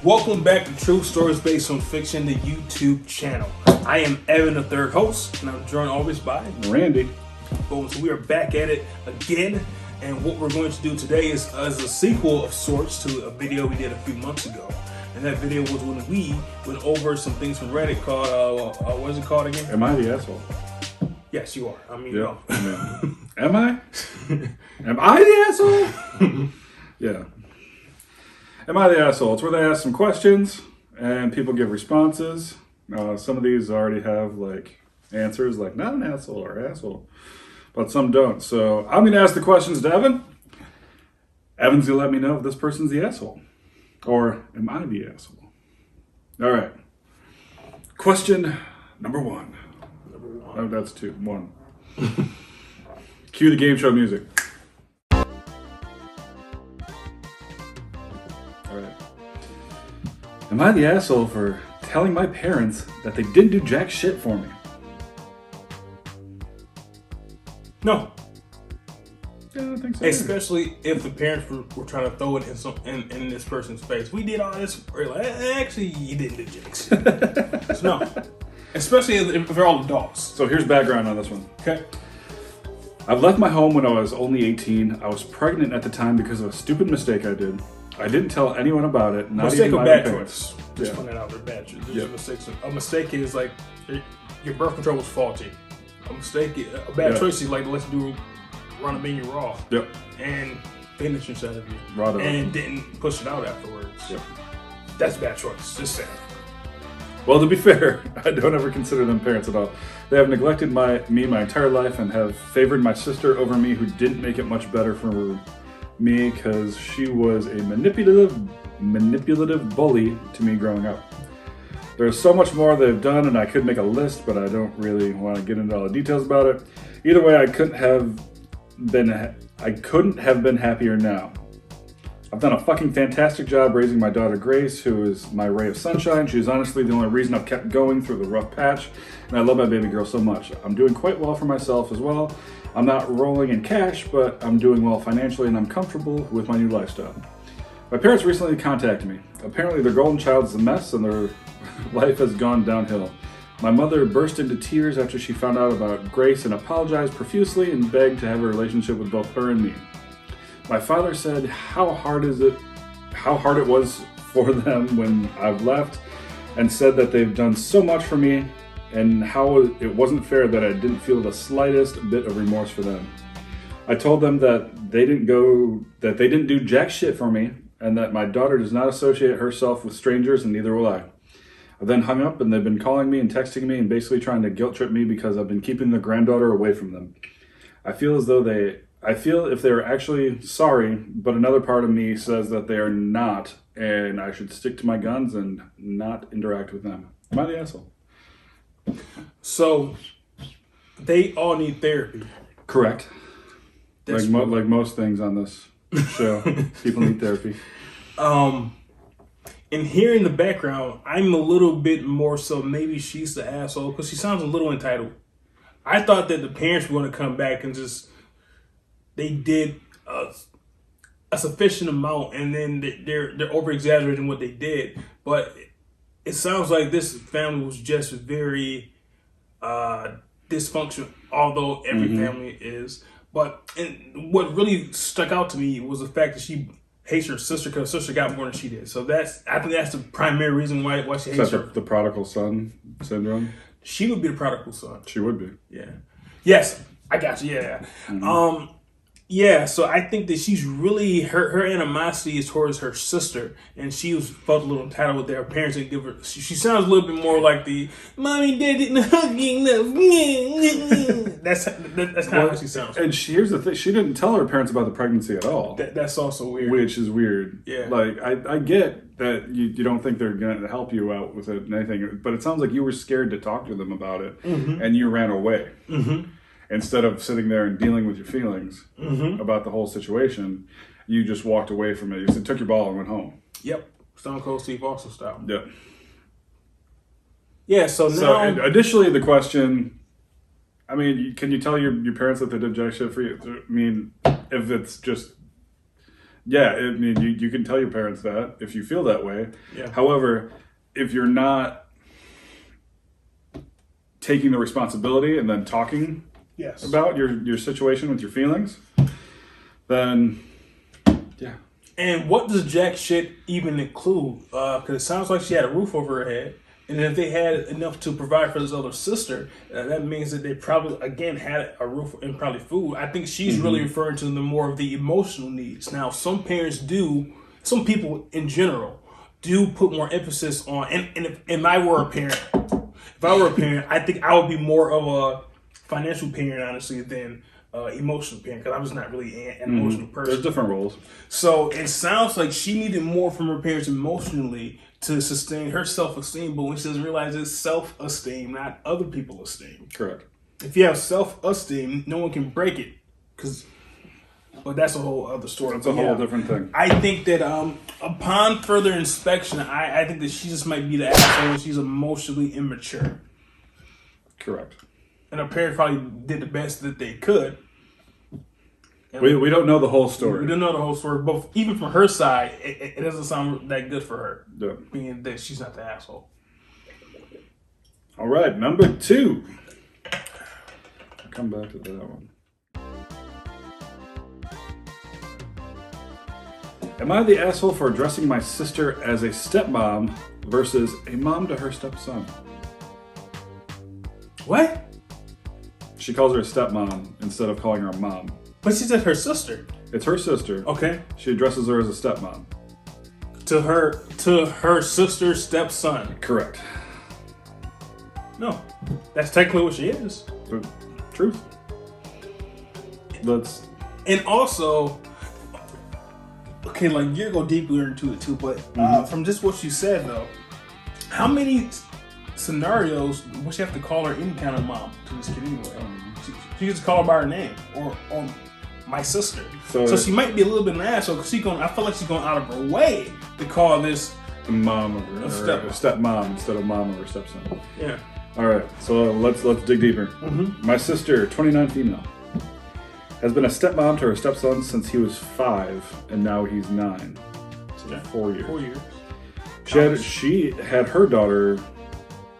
Welcome back to True Stories Based on Fiction, the YouTube channel. I am Evan, the third host, and I'm joined always by Randy. Boom. So we are back at it again, and what we're going to do today is as a sequel of sorts to a video we did a few months ago. And that video was when we went over some things from Reddit called, what is it called again? Am I the asshole? Yes, you are. I mean, Yeah. no. Am I? Am I the asshole? Yeah. Am I the asshole? It's where they ask some questions and people give responses. Some of these already have like answers like not an asshole or asshole, but some don't. So I'm going to ask the questions to Evan. Evan's going to let me know if this person's the asshole. Or am I the asshole? All right. Question number one. Oh, that's two. One. Cue the game show music. All right. Am I the asshole for telling my parents that they didn't do jack shit for me? No. Yeah, I don't think so. Especially if the parents were trying to throw it in this person's face. We did all this. We're like, actually, you didn't do jacks. So no. Especially if they're all adults. So here's background on this one. Okay. I've left my home when I was only 18. I was pregnant at the time because of a stupid mistake I did. I didn't tell anyone about it. Not Mistake even or my bad parents. choice. Just Yeah. find it out. They're bad choice. Yep. A mistake is like your birth control was faulty. A bad Yeah. choice is like let's run a menu raw. Yep. And finish inside of you. Raw dog. And didn't push it out afterwards. Yep. That's a bad choice. Just saying. Well, to be fair, I don't ever consider them parents at all. They have neglected me my entire life and have favored my sister over me, who didn't make it much better for me because she was a manipulative bully to me growing up. There's so much more they've done, and I could make a list, but I don't really want to get into all the details about it. Either way, I couldn't have been happier now. I've done a fucking fantastic job raising my daughter Grace, who is my ray of sunshine. She's honestly the only reason I've kept going through the rough patch, and I love my baby girl so much. I'm doing quite well for myself as well. I'm not rolling in cash, but I'm doing well financially, and I'm comfortable with my new lifestyle. My parents recently contacted me. Apparently their golden child is a mess, and their life has gone downhill. My mother burst into tears after she found out about Grace and apologized profusely and begged to have a relationship with both her and me. My father said how hard it was for them when I've left, and said that they've done so much for me and how it wasn't fair that I didn't feel the slightest bit of remorse for them. I told them that they didn't do jack shit for me, and that my daughter does not associate herself with strangers, and neither will I. I then hung up, and they've been calling me and texting me and basically trying to guilt trip me because I've been keeping their granddaughter away from them. I feel if they're actually sorry, but another part of me says that they are not, and I should stick to my guns and not interact with them. Am I the asshole? So they all need therapy. Correct. Like most things on this show, people need therapy. And hearing the background, I'm a little bit more so maybe she's the asshole because she sounds a little entitled. I thought that the parents were going to come back and they did a sufficient amount, and then they're over exaggerating what they did. But it sounds like this family was just very dysfunctional, although every family is. But what really stuck out to me was the fact that she hates her sister because her sister got more than she did. So I think that's the primary reason why she hates her. The prodigal son syndrome? She would be the prodigal son. She would be. Yeah. Yes, I got you. Yeah. Yeah, so I think that she's really her animosity is towards her sister, and she felt a little entitled with their parents didn't give her. She sounds a little bit more like the mommy dad didn't hug me enough. That's kind of how she sounds. And here's the thing: she didn't tell her parents about the pregnancy at all. That's also weird. Which is weird. Yeah. Like I get that you don't think they're going to help you out with it and anything, but it sounds like you were scared to talk to them about it, and you ran away. Instead of sitting there and dealing with your feelings about the whole situation, you just walked away from it. You took your ball and went home. Yep. Stone Cold Steve Austin style. Yep. Yeah, so now... So, additionally, the question, I mean, can you tell your parents that they did jack shit for you? I mean, if it's just Yeah, I mean, you can tell your parents that if you feel that way. Yeah. However, if you're not taking the responsibility and then talking Yes. about your situation with your feelings, then yeah. And what does jack shit even include? Because it sounds like she had a roof over her head. And if they had enough to provide for this other sister, that means that they probably, again, had a roof and probably food. I think she's really referring to the more of the emotional needs. Now, some parents do, some people in general, do put more emphasis on, and if I were a parent, I think I would be more of a financial parent, honestly, than emotional parent, because I was not really an emotional person. There's different roles. So it sounds like she needed more from her parents emotionally to sustain her self-esteem, but when she doesn't realize it's self-esteem, not other people's esteem. Correct. If you have self-esteem, no one can break it. But that's a whole other story. It's a whole different thing. I think that upon further inspection, I think that she just might be the asshole and she's emotionally immature. Correct. And her parents probably did the best that they could. We don't know the whole story. We don't know the whole story, but even from her side, it doesn't sound that good for her, Yeah. being that she's not the asshole. All right, number 2. I'll come back to that one. Am I the asshole for addressing my sister as a stepmom versus a mom to her stepson? What? She calls her a stepmom instead of calling her a mom. But she said her sister. It's her sister. Okay. She addresses her as a stepmom. To her sister's stepson. Correct. No. That's technically what she is. The truth. Let's. And also, okay, like you're going deeper into it too, but from just what you said though, how many scenarios would you have to call her any kind of mom to this kid anyway? She just call her by her name or my sister. So she might be a little bit an asshole because I feel like she's going out of her way to call this mom or stepmom instead of mom or stepson. Yeah. All right, so let's dig deeper. My sister, 29 female, has been a stepmom to her stepson since he was 5, and now he's 9. So 4 years. 4 years. She had her daughter.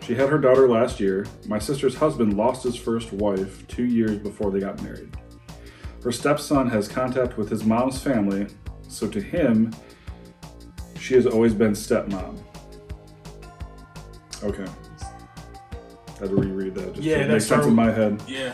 She had her daughter last year. My sister's husband lost his first wife 2 years before they got married. Her stepson has contact with his mom's family, so to him, she has always been stepmom. Okay. Had to reread that. Just to make sense in my head. Yeah.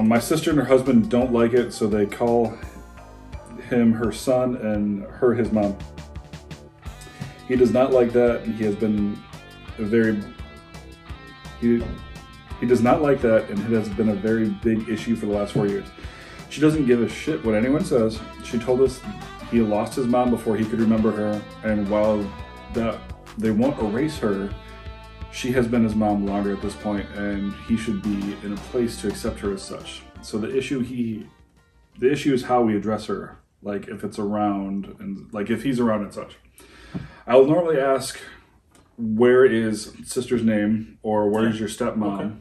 My sister and her husband don't like it, so they call him her son and her his mom. He does not like that. He has been he does not like that, and it has been a very big issue for the last 4 years. She doesn't give a shit what anyone says. She told us he lost his mom before he could remember her, and while that they won't erase her, she has been his mom longer at this point, and he should be in a place to accept her as such. So the issue is how we address her, like if it's around and like if he's around and such. I will normally ask, where is sister's name or where is your stepmom? Okay.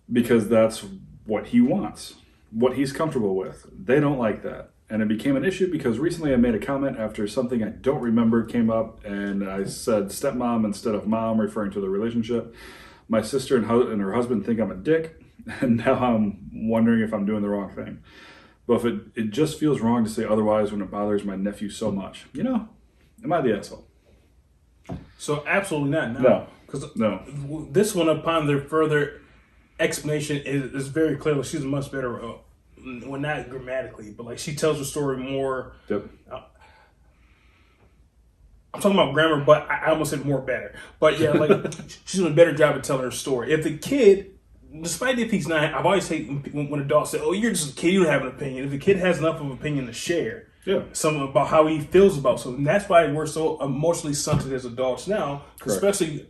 Because that's what he wants, what he's comfortable with. They don't like that. And it became an issue because recently I made a comment after something I don't remember came up, and I said stepmom instead of mom, referring to the relationship. My sister and her husband think I'm a dick, and now I'm wondering if I'm doing the wrong thing. But if it just feels wrong to say otherwise when it bothers my nephew so much. You know, am I the asshole? So absolutely not. No. Because This one, upon their further explanation, is very clear. She's much better. Well, not grammatically, but like she tells the story more. Yep. I'm talking about grammar, but I almost said more better. But yeah, like she's doing a better job of telling her story. If the kid, despite if he's not, I've always hated when adults say, "Oh, you're just a kid, you don't have an opinion." If the kid has enough of an opinion to share, something about how he feels about something, that's why we're so emotionally stunted as adults now. Especially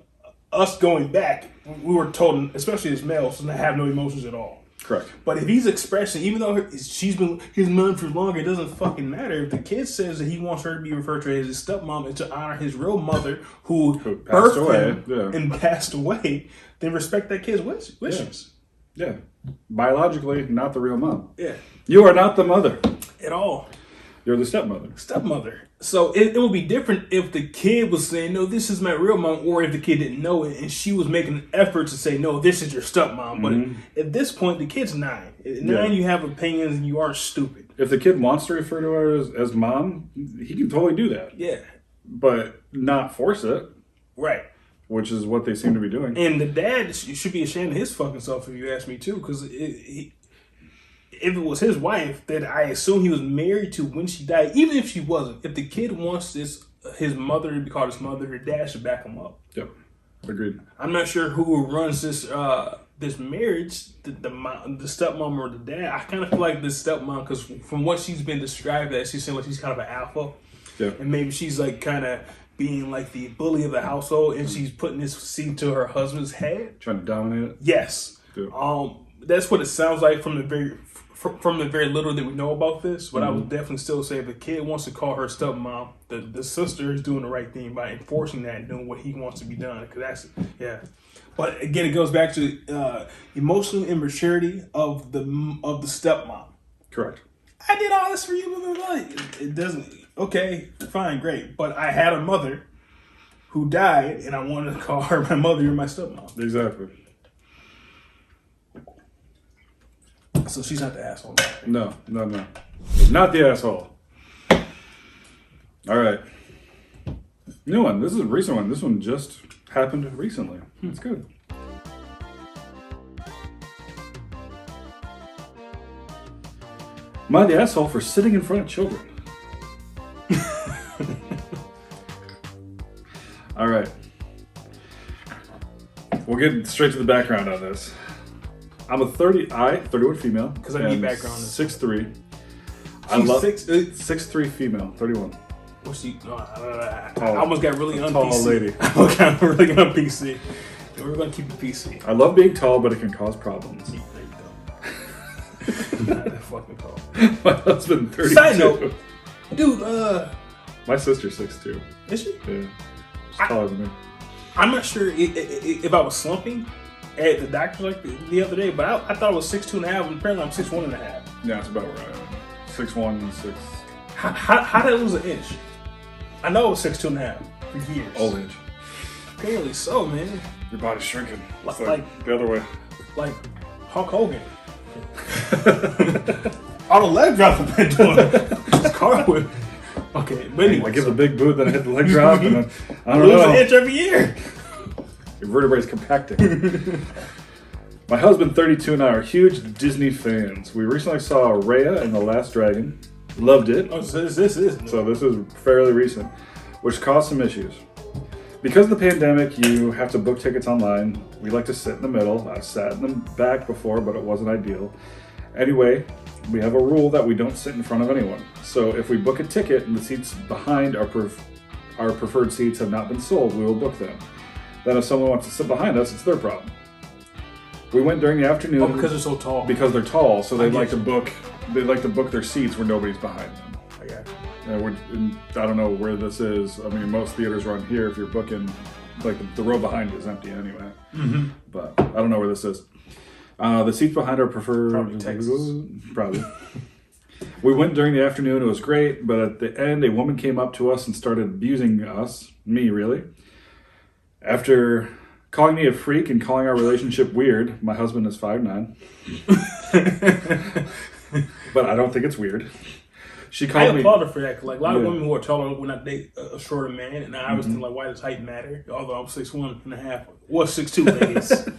us going back, we were told, especially as males, to have no emotions at all. Correct. But if he's expressing, even though she's been his mom for longer, it doesn't fucking matter. If the kid says that he wants her to be referred to as his stepmom and to honor his real mother who birthed him and passed away, then respect that kid's wishes. Yeah. Biologically, not the real mom. Yeah. You are not the mother. At all. You're the stepmother. Stepmother. So it would be different if the kid was saying, no, this is my real mom, or if the kid didn't know it and she was making an effort to say, no, this is your stepmom. But at this point, the kid's 9. At 9, you have opinions and you aren't stupid. If the kid wants to refer to her as mom, he can totally do that. Yeah. But not force it. Right. Which is what they seem to be doing. And the dad should be ashamed of his fucking self, if you ask me, too. Because if it was his wife that I assume he was married to when she died, even if she wasn't, if the kid wants his mother to be called his mother, her dad should back him up. Yep. Agreed. I'm not sure who runs this marriage, the stepmom or the dad. I kind of feel like this stepmom, because from what she's been described as, she seems like she's kind of an alpha. Yep. And maybe she's like kind of being like the bully of the household, and she's putting this seat to her husband's head. Trying to dominate it? Yes. Yeah. That's what it sounds like from the very little that we know about this. But I would definitely still say if a kid wants to call her stepmom, the sister is doing the right thing by enforcing that and doing what he wants to be done. Because But again, it goes back to emotional immaturity of the stepmom. Correct. I did all this for you, blah, blah, blah. It doesn't. Okay, fine, great. But I had a mother who died, and I wanted to call her my mother or my stepmom. Exactly. So she's not the asshole. No. Not the asshole. All right. New one. This is a recent one. This one just happened recently. It's good. Am I the asshole for sitting in front of children? All right. We'll get straight to the background on this. I'm a 31 female. Because I need background. 6'3". I love 6'3" female, 31. What's she? I almost got really un-PC. Tall lady. I almost got really un-PC. We're going to keep it PC. I love being tall, but it can cause problems. There you go. Not that fucking tall. My husband, 32. Side note, dude, my sister's 6'2". is she? Yeah. She's taller than me. I'm not sure if I was slumping at the doctor like the other day, but I thought it was 6'2.5", and apparently I'm 6'1.5". Yeah, it's about right. 6'1", 6. How did I lose an inch? I know it was 6'2.5" for years. Old inch. Apparently so, man. Your body's shrinking. It's Like the other way. Like Hulk Hogan. All the leg drops I've been doing. Car whip. Okay, but anyway. I give a big boot, then I hit the leg drop, and then I don't lose know. an inch every year. Your vertebrae's compacting. My husband, 32, and I are huge Disney fans. We recently saw Raya and the Last Dragon. Loved it. Oh, so this is. So this is fairly recent, which caused some issues. Because of the pandemic, you have to book tickets online. We like to sit in the middle. I've sat in the back before, but it wasn't ideal. Anyway, we have a rule that we don't sit in front of anyone. So if we book a ticket and the seats behind our preferred seats have not been sold, we will book them. Then if someone wants to sit behind us, it's their problem. We went during the afternoon. Oh, because they're so tall. Because they're tall, so they like to book their seats where nobody's behind them. I got you. I don't know where this is. I mean, most theaters are on here. If you're booking, like the row behind you is empty anyway. Mm-hmm. But I don't know where this is. The seats behind are preferred. Probably Texas. Probably. We went during the afternoon. It was great. But at the end, a woman came up to us and started abusing us. Me, really. After calling me a freak and calling our relationship weird, my husband is 5'9". But I don't think it's weird. She called me. I applaud her for that. 'Cause like a lot of women who are taller when I date a shorter man, and I always think like, why does height matter? Although I'm 6'1.5", well 6'2", ladies.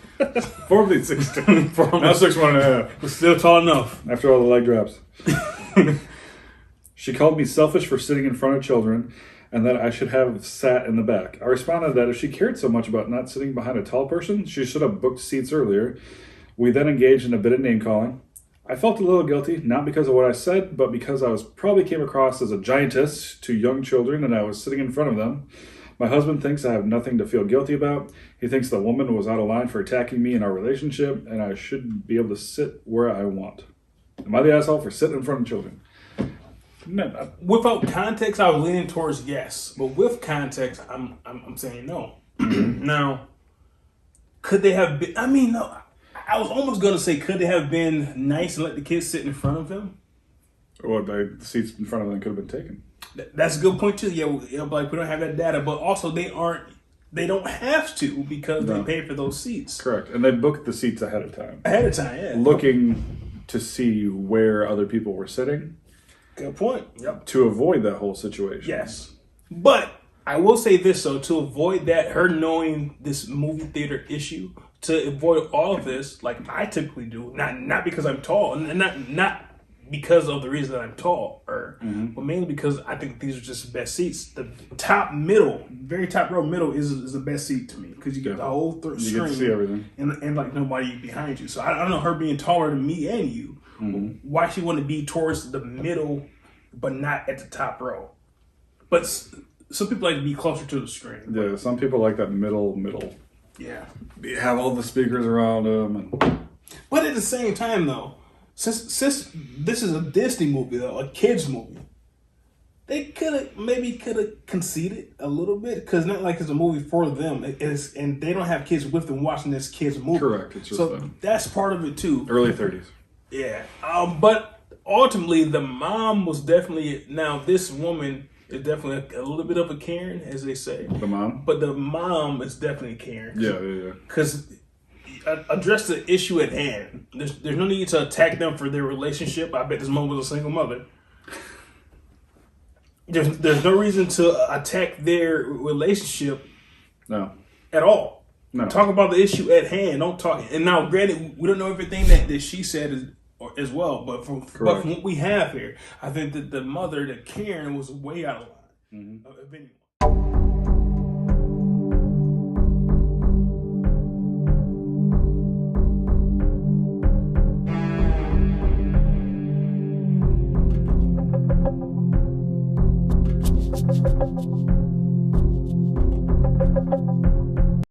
Formerly 6'2", now 6'1.5", but still tall enough. After all the leg drops. She called me selfish for sitting in front of children, and that I should have sat in the back. I responded that if she cared so much about not sitting behind a tall person, she should have booked seats earlier. We then engaged in a bit of name calling. I felt a little guilty, not because of what I said, but because I probably came across as a giantess to young children and I was sitting in front of them. My husband thinks I have nothing to feel guilty about. He thinks the woman was out of line for attacking me in our relationship, and I should be able to sit where I want. Am I the asshole for sitting in front of children? No. Without context, I was leaning towards yes, but with context, I'm saying no. Now, could they have been? I mean, no. I was almost gonna say, could they have been nice and let the kids sit in front of them? Or the seats in front of them could have been taken. That's a good point too. Yeah, like we don't have that data, but also they don't have to because they pay for those seats. Correct, and they booked the seats ahead of time. Yeah. Looking to see where other people were sitting. Good point. Yep. To avoid that whole situation. Yes, but I will say this though, to avoid that, her knowing this movie theater issue, to avoid all of this, like I typically do, not because I'm tall, and not because of the reason that I'm tall, but mainly because I think these are just the best seats. The top middle, very top row middle is the best seat to me because you get the whole screen. You get to see everything. And like nobody behind you. So I don't know, her being taller than me and you, why she want to be towards the middle but not at the top row. But some people like to be closer to the screen. Yeah, some people like that middle. Yeah. You have all the speakers around them. But at the same time, though, since this is a Disney movie, though, a kids movie, they could have conceded a little bit because not like it's a movie for them. It is, and they don't have kids with them watching this kids movie. Correct. It's just so that's part of it too. Early 30s. Yeah. But ultimately, the mom was definitely, now this woman is definitely a little bit of a Karen, as they say. The mom? But the mom is definitely Karen. Yeah. Because address the issue at hand. There's no need to attack them for their relationship. I bet this mom was a single mother. There's no reason to attack their relationship. No. At all. No. Talk about the issue at hand. Don't talk. And now, granted, we don't know everything that she said as well. But from what we have here, I think that the mother, that Karen, was way out of line. Of anyone.